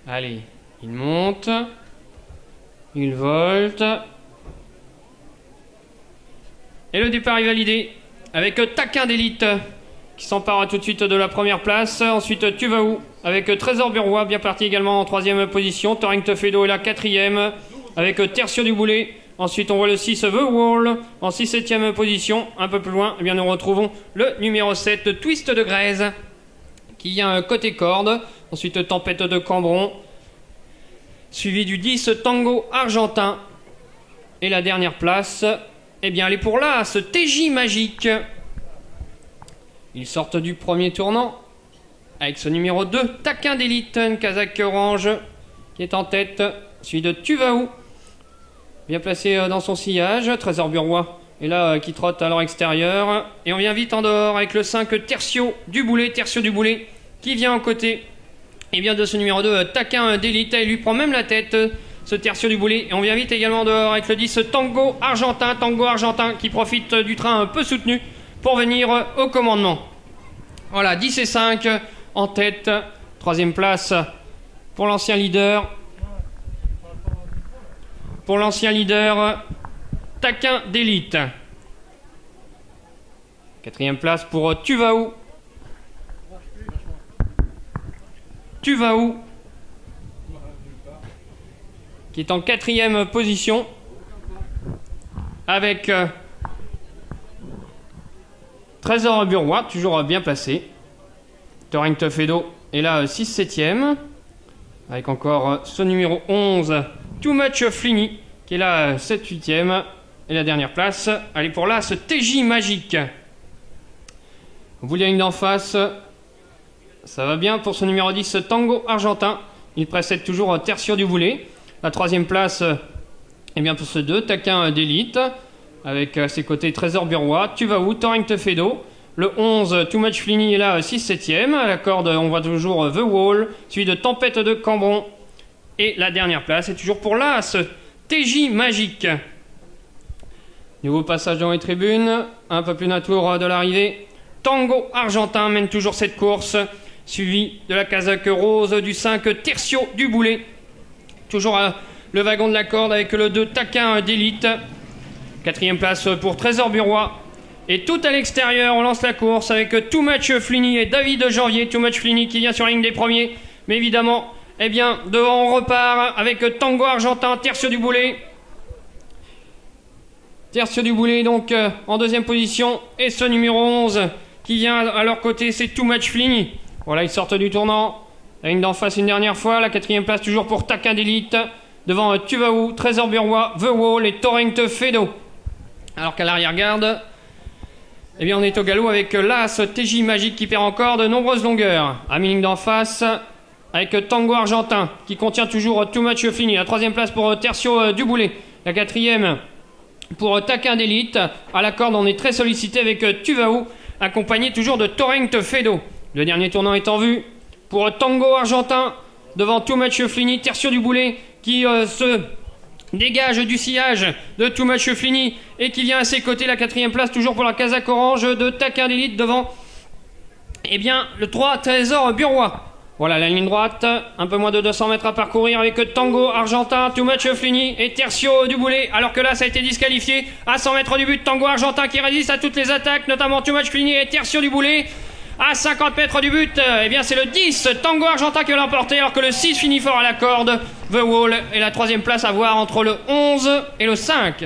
Allez, il monte. Il volte. Et le départ est validé avec Taquin d'élite qui s'empare tout de suite de la première place. Ensuite, Tu vas où avec Trésor Bureau, bien parti également en troisième position. Torrent Fedo est la quatrième avec Tertio du Boulet. Ensuite, on voit le 6 The Wall en 6-7e position. Un peu plus loin, eh bien, nous retrouvons le numéro 7 Twist de Grèze qui vient côté corde. Ensuite, Tempête de Cambron, suivi du 10 Tango Argentin. Et la dernière place, eh bien, elle est pour là, ce TJ Magique. Ils sortent du premier tournant avec ce numéro 2, Taquin d'élite, Kazakh orange, qui est en tête, suivi de Tu vas où, bien placé dans son sillage. Trésor Bureau est là, qui trotte à leur extérieur. Et on vient vite en dehors avec le 5 Tertio du Boulet, qui vient en côté. Et vient de ce numéro 2, Taquin d'élite, il lui prend même la tête, ce Tertio du Boulet. Et on vient vite également dehors avec le 10 Tango Argentin, qui profite du train un peu soutenu pour venir au commandement. Voilà, 10 et 5 en tête. Troisième place pour l'ancien leader. Taquin d'élite. Quatrième place pour Tu vas où. Qui est en quatrième position avec Trésor Bureau, toujours bien placé. Torrent Fedo est là 6-7e. Avec encore ce numéro 11, Too Much Fligny, qui est là 7-8e. Et la dernière place, elle est pour là, ce TJ Magique. Vous voulez une d'en face, ça va bien pour ce numéro 10, Tango Argentin. Il précède toujours Tertio du Boulet. La troisième place, eh bien pour ce 2, Taquin d'élite. Avec à ses côtés Trésor Bureau, Tu vas où, Torrent Fedo. Le 11, Too Much Fligny est là 6-7e. À la corde, on voit toujours The Wall, suivi de Tempête de Cambron. Et la dernière place est toujours pour l'As, TJ Magique. Nouveau passage dans les tribunes, un peu plus d'un tour de l'arrivée. Tango Argentin mène toujours cette course, suivi de la casaque rose du 5 Tertio du Boulet. Toujours le wagon de la corde avec le 2 Taquin d'élite. Quatrième place pour Trésor Bureau. Et tout à l'extérieur, on lance la course avec Too Much Fligny et David Janvier. Too Much Fligny qui vient sur la ligne des premiers. Mais évidemment, eh bien, devant on repart avec Tango Argentin, Tertio du Boulet. Tertio du Boulet donc en deuxième position. Et ce numéro 11 qui vient à leur côté, c'est Too Much Fligny. Voilà, ils sortent du tournant. La ligne d'en face une dernière fois. La quatrième place toujours pour Taquin d'élite. Devant Tu vas où, Trésor Bureau, The Wall et Torrent Fedo. Alors qu'à l'arrière-garde, eh bien on est au galop avec l'As TJ Magique qui perd encore de nombreuses longueurs. À mi-ligne d'en face, avec Tango Argentin qui contient toujours Too Much Fligny. La troisième place pour Tertio du Boulet. La quatrième pour Taquin d'élite. À la corde, on est très sollicité avec Tu vas où, accompagné toujours de Torrent Fedo. Le dernier tournant est en vue pour Tango Argentin devant Too Much Fligny. Tertio du Boulet qui se dégage du sillage de Too Much Fligny et qui vient à ses côtés. La quatrième place toujours pour la casaque orange de Taquin d'élite devant, eh bien, le 3 Trésor Bureau. Voilà la ligne droite, un peu moins de 200 mètres à parcourir avec Tango Argentin, Too Much Fligny et Tertio du Boulet, alors que là ça a été disqualifié à 100 mètres du but. Tango Argentin qui résiste à toutes les attaques, notamment Too Much Fligny et Tertio du Boulet. À 50 mètres du but, eh bien c'est le 10 Tango Argentin qui va l'emporter, alors que le 6 finit fort à la corde. The Wall est la troisième place à voir entre le 11 et le 5.